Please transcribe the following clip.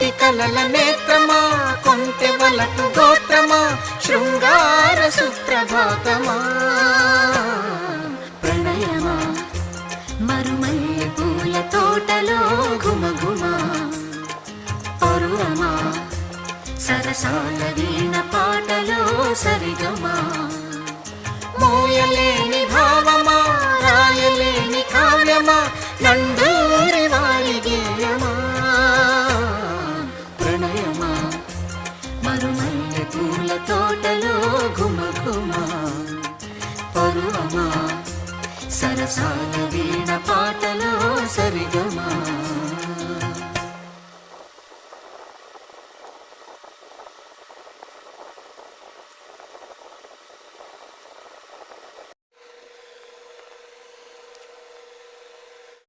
కోటి కలల నేత్రమా, కొంటె వలటు గోత్రమా, శృంగార సుప్రభాతమా. ప్రణయమా మరుమల్లె పూల తోటలో ఘుమఘుమా, పరువమా సరసాల వీణ పాటలో సరిగమా. మోయలేని భావమా, రాయలేని కావ్యమా, నండూరి వారి గేయమా. ప్రణయమా మరుమల్లె పూల తోటలో ఘుమఘుమా, పరువమా సరసాల వీణ పాట